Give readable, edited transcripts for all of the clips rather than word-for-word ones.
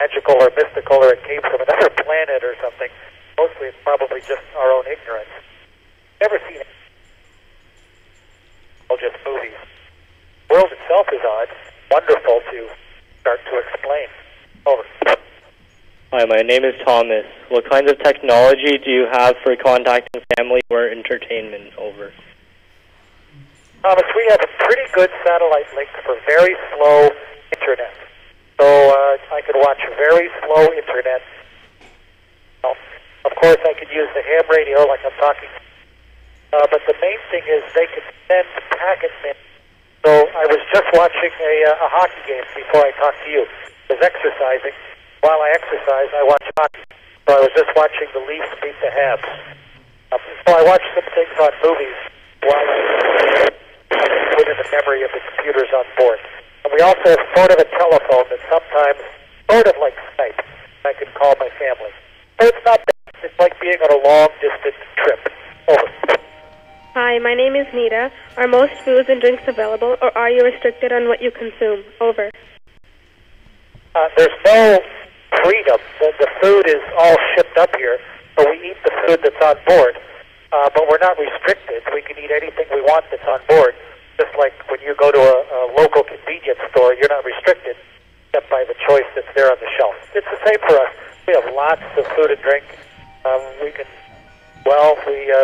magical or mystical or it came from another planet or something. Mostly it's probably just our own ignorance. Never seen it. All just movies. The world itself is odd. Wonderful to start to explain. Over. Hi, my name is Thomas. What kinds of technology do you have for contacting family or entertainment? Over. Thomas, we have a pretty good satellite link for very slow internet. So I could watch very slow internet. Well, of course, I could use the ham radio like I'm talking. But the main thing is they can send packets in. So I was just watching a hockey game before I talked to you. I was exercising. While I exercise, I watch hockey. So I was just watching the Leafs beat the Habs. So I watch some things on movies while I put in the memory of the computers on board. And we also have sort of a telephone that sometimes, sort of like Skype, I can call my family. So it's not bad. It's like being on a long-distance trip. Over. Hi, my name is Nita. Are most foods and drinks available, or are you restricted on what you consume? Over. There's no freedom. The food is all shipped up here, so we eat the food that's on board. But we're not restricted. We can eat anything we want that's on board. Just like when you go to a local convenience store, you're not restricted except by the choice that's there on the shelf. It's the same for us. We have lots of food and drink. We can, we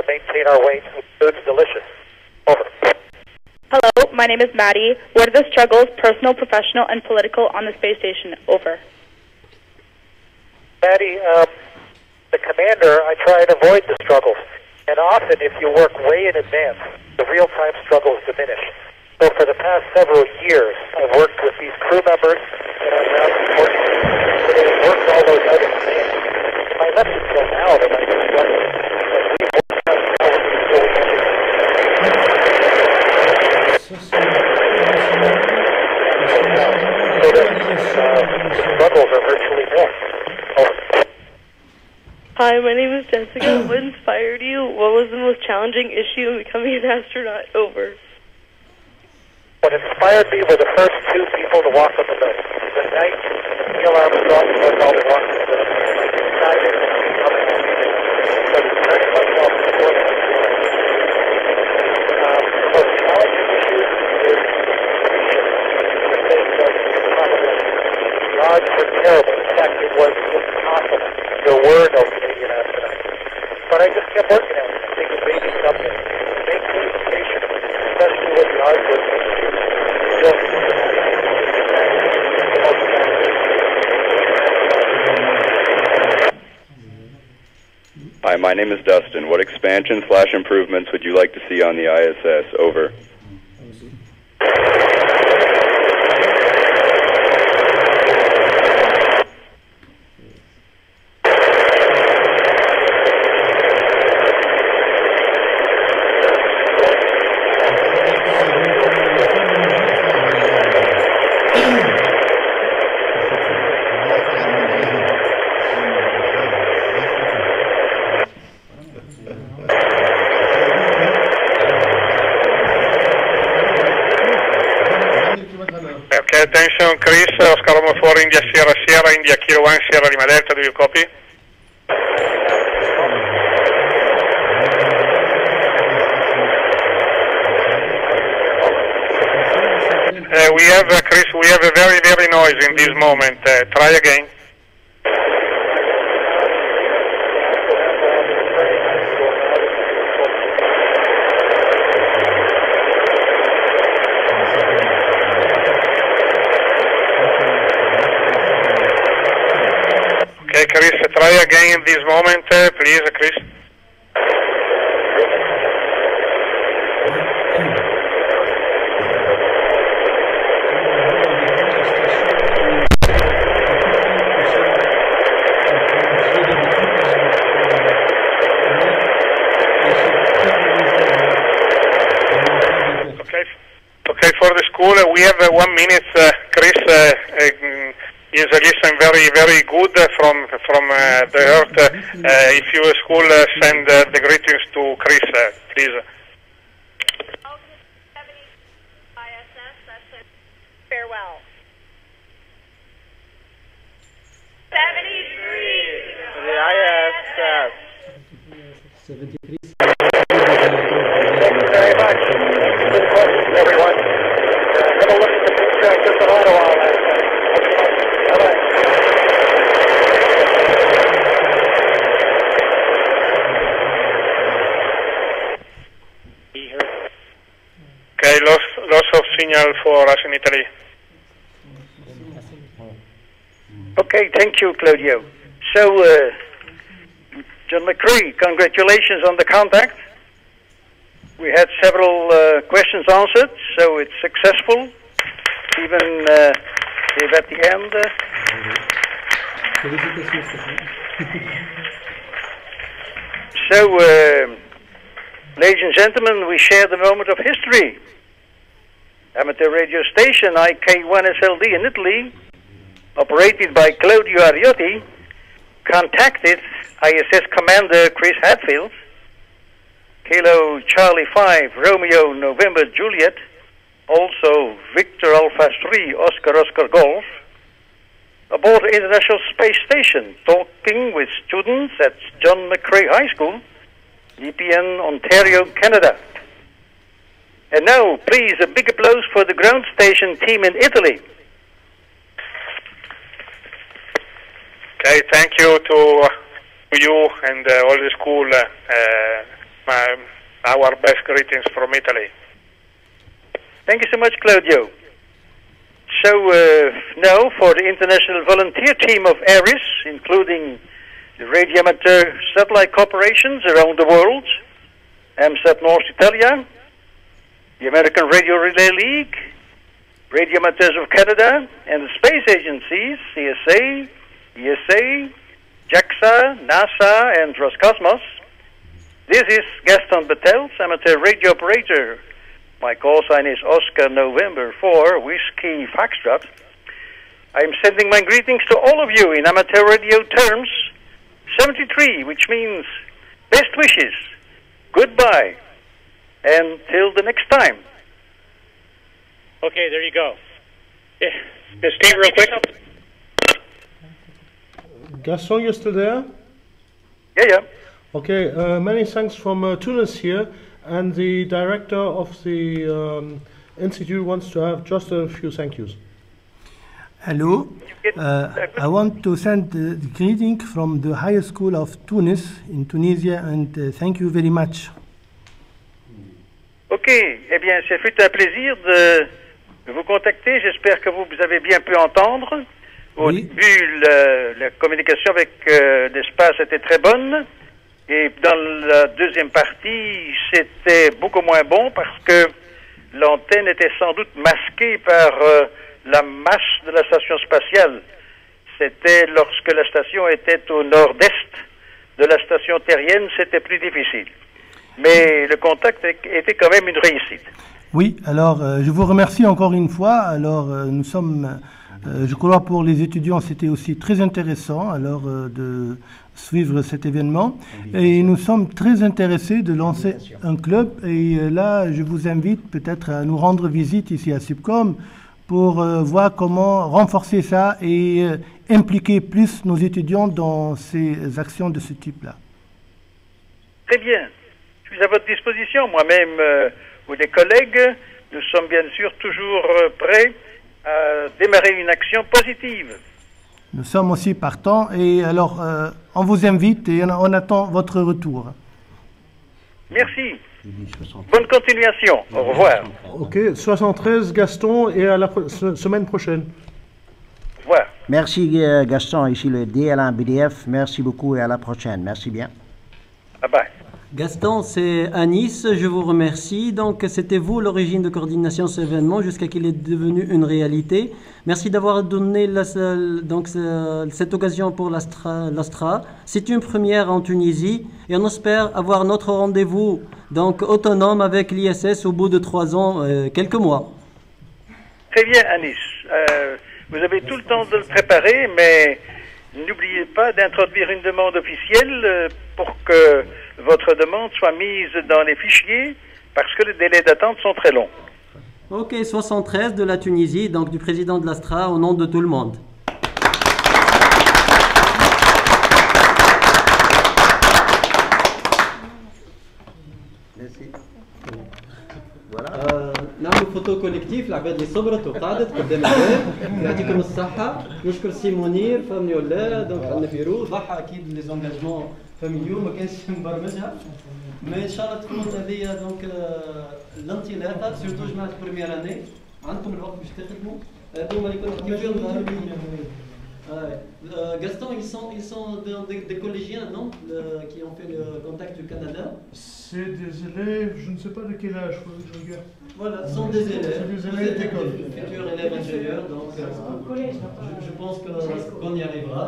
maintain our weight. Food's delicious. Over. Hello, my name is Maddie. What are the struggles, personal, professional, and political, on the space station? Over. Maddie, the commander, I try and avoid the struggles. And often, if you work way in advance, the real-time struggles diminish. So for the past several years, I've worked with these crew members, and I've now worked all those out in advance. If I left until now, then I would struggle. But we've worked out now with these really so that the struggles are virtually nil. Hi, my name is Jessica. What inspired you? What was the most challenging issue in becoming an astronaut? Over. What inspired me were the first two people to walk on the moon. The night Neil Armstrong and Buzz Aldrin walked on the moon, I decided to become an astronaut. So I started myself before that. The most challenging issue is the thing that probably the odds were terrible. In fact, it was impossible. There were no Canadian astronauts. But I just kept working at it. I think maybe someday. Make the station, especially with the odds were Hi, my name is Dustin. What expansion/improvements would you like to see on the ISS? Over. Attention, Chris, Oscar Loma 4, India Sierra Sierra, India Kilo 1, Sierra Lima Delta, do you copy? We have, Chris, we have a very, very noise in this moment. Try again. Okay, Chris, try again in this moment, please, Chris. Okay, for the school, we have 1 minute, Chris. Is listen very, very good from the earth. If you school send the greetings to Chris, please. Farewell. Thank you very much. Good questions, everyone. I'm going to look at the picture. I took a lot of all that. Bye-bye. Okay, loss of signal for us in Italy. Okay, thank you, Claudio. So, John McCree, congratulations on the contact. We had several questions answered, so it's successful. Even if at the end. So, ladies and gentlemen, we share the moment of history. Amateur radio station IK1SLD in Italy, operated by Claudio Ariotti, contacted ISS Commander Chris Hadfield, Kilo Charlie 5, Romeo November Juliet, also Victor Alpha 3, Oscar Golf, aboard the International Space Station, talking with students at John McCrae High School, EPN, Ontario, Canada. And now, please, a big applause for the ground station team in Italy. Okay, thank you to you and all the school. Our best greetings from Italy. Thank you so much, Claudio. So now for the international volunteer team of ARIS, including the radio amateur satellite corporations around the world, AMSAT North Italia, the American Radio Relay League, Radio Amateurs of Canada, and the space agencies, CSA, ESA, JAXA, NASA, and Roscosmos. This is Gaston Battels, amateur radio operator. My call sign is Oscar November 4, Whiskey Foxtrot. I'm sending my greetings to all of you in amateur radio terms. 73, which means best wishes, goodbye, and till the next time. Okay, there you go. Yeah. Steve, real quick. Gaston, you're still there? Yeah. Okay, many thanks from Tunis here, and the director of the institute wants to have just a few thank yous. Hello, I want to send the greeting from the High School of Tunis in Tunisia, and thank you very much. Ok, eh bien, ce fut un plaisir de vous contacter. J'espère que vous avez bien pu entendre. Au début, la communication avec l'espace était très bonne. Et dans la deuxième partie, c'était beaucoup moins bon parce que l'antenne était sans doute masquée par la masse de la station spatiale. C'était lorsque la station était au nord-est de la station terrienne, c'était plus difficile. Mais le contact était quand même une réussite. Oui, alors je vous remercie encore une fois. Alors nous sommes, je crois pour les étudiants, c'était aussi très intéressant alors de suivre cet événement. Et nous sommes très intéressés de lancer un club. Et là, je vous invite peut-être à nous rendre visite ici à Subcom pour voir comment renforcer ça et impliquer plus nos étudiants dans ces actions de ce type-là. Très bien. Je suis à votre disposition, moi-même ou des collègues. Nous sommes bien sûr toujours prêts à démarrer une action positive. Nous sommes aussi partants et alors on vous invite et on attend votre retour. Merci. Bonne continuation. Au revoir. Ok, 73 Gaston et à la semaine prochaine. Au revoir. Merci Gaston, ici le DLA BDF. Merci beaucoup et à la prochaine. Merci bien. Bye bye. Gaston, c'est Anis, je vous remercie. Donc, c'était vous l'origine de coordination de cet événement jusqu'à qu'il est devenu une réalité. Merci d'avoir donné cette occasion pour l'Astra. C'est une première en Tunisie et on espère avoir notre rendez-vous donc autonome avec l'ISS au bout de 3 ans, quelques mois. Très bien, Anis. Vous avez tout le temps de le préparer, mais n'oubliez pas d'introduire une demande officielle pour que votre demande soit mise dans les fichiers parce que les délais d'attente sont très longs. Ok, 73 de la Tunisie, donc du président de l'Astra, au nom de tout le monde. الفوتو كوليكتيف العباد اللي صبرت وقعدت قدام الباب يعطيكم الصحة. نشكر سي منير فهمني ولا دونك عندنا فيروز ضحى أكيد لي زونجاجمون فاميليو ما كانش مبرمجها مي إن شاء الله تكون هذه دونك الانطلاقة سيرتو جماعة بريمير أني عندكم الوقت باش تخدموا هذوما اللي كنت كيف Gaston, ils sont des collégiens, non qui ont fait le contact du Canada. C'est des élèves, je ne sais pas de quel âge, je regarde. Voilà, ce sont des élèves. C'est des élèves d'école. Futurs élèves ingénieurs, donc je pense qu'on y arrivera.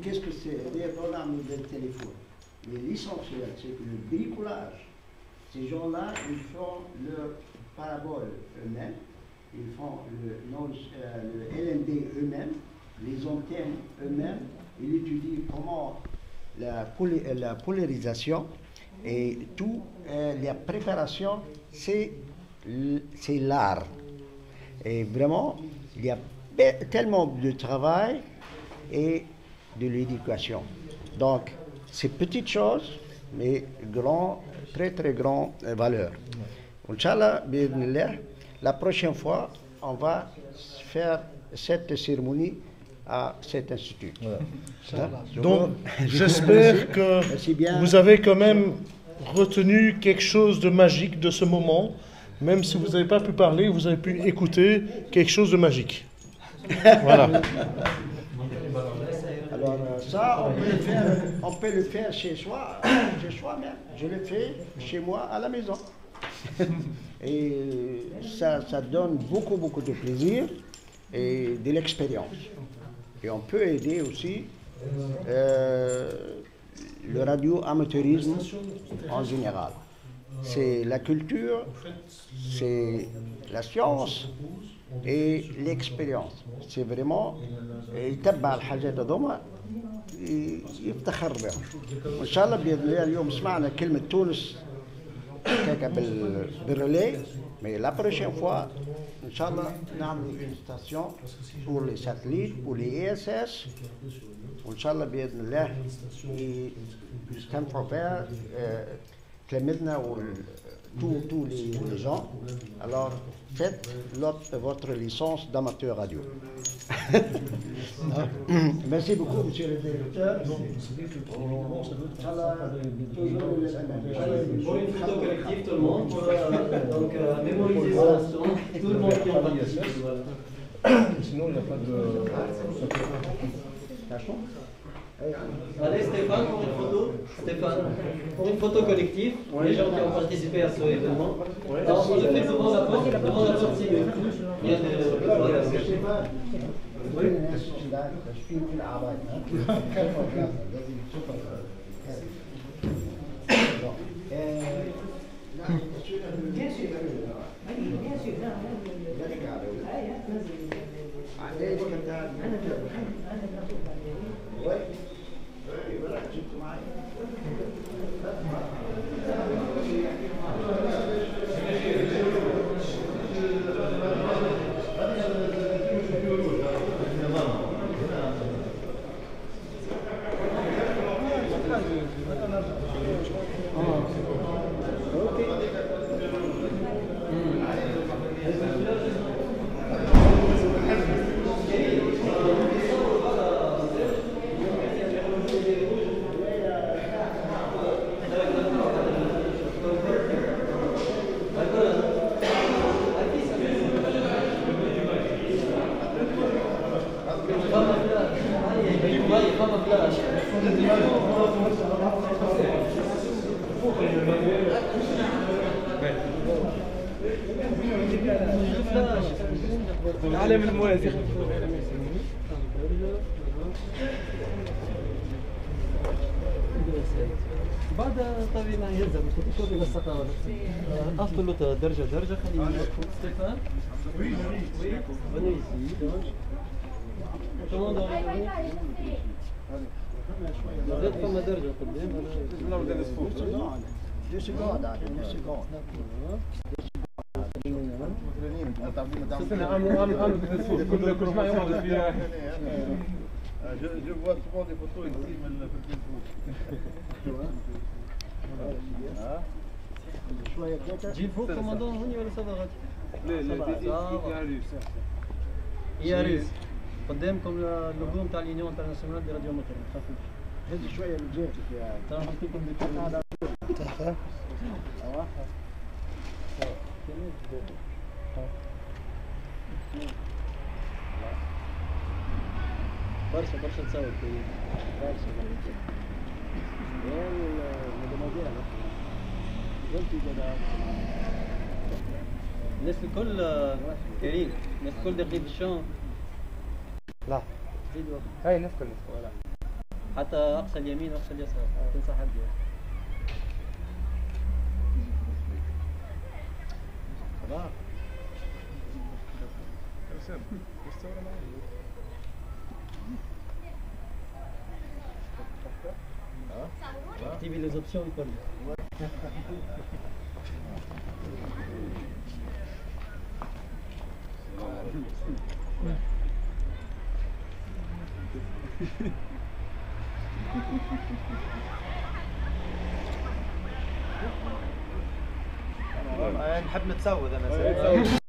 Qu'est-ce que c'est des programmes de téléphone? Mais l'essentiel, c'est que le bricolage, ces gens-là, ils font leur parabole eux-mêmes. Ils font le LNB eux-mêmes, les antennes eux-mêmes. Ils étudient comment la polarisation et tout, la préparation, c'est l'art. Et vraiment, il y a tellement de travail et de l'éducation. Donc, c'est petites choses, mais très très grande valeur. Inch'Allah, bi'idhnillah, la prochaine fois, on va faire cette cérémonie à cet institut. Voilà. Donc, j'espère que vous avez quand même retenu quelque chose de magique de ce moment. Même si vous n'avez pas pu parler, vous avez pu écouter quelque chose de magique. Voilà. Alors ça, on peut le faire chez soi même. Je le fais chez moi à la maison. Et ça donne beaucoup de plaisir et de l'expérience. Et on peut aider aussi le radio-amateurisme en général. C'est la culture, c'est la science et l'expérience. C'est vraiment يتبع الحاجات هذوما يفتخر بهم. وإن شاء الله بإذن الله اليوم سمعنا كلمة تونس بالريلي. Mais la prochaine fois, Inch'Allah, nous avons une station pour les satellites, pour les ESS. Inch'Allah, bi'idhnillah, et Stanford Fair, Clémedna ou tous les gens. Alors, faites votre licence d'amateur radio. Merci beaucoup, monsieur le directeur. Pour une photo collective, tout le monde, pour donc mémoriser ça, tout le monde qui en participe. Sinon, il n'y a pas de... Allez Stéphane, pour une photo. Stéphane, pour une photo collective, les gens qui ont participé à ce événement. Alors, on le fait devant la porte, s'il y a العالم الموازي بعد طبيعي يلزم تشوفي بالثقافة أصل له درجة خلينا نشوف ستيفان وي venez ici donc comment dans vous êtes comme درجة قدام لا ولا نسفوف 2 secondes 2 secondes Je vois souvent des photos ici, mais le Facebook. شويه بديتها جي فوق كوماندون هوني ولا صافا غادي؟ لا يا قدامكم اللوجو نتاع اليونيون انترناسيونال دي راديو موتور ما تخافوش. هدي شويه من جهتك يا ترى نحط لكم ديك تحفه برشا تصور كريم برشا الناس الكل كريم الناس الكل داخلين في الشام. لا زيدوا هاي الناس كل ولا حتى اقصى اليمين واقصى اليسار تنصح حد خلاص اكتبي لي زوبسيون الكل. نحب نتسود انا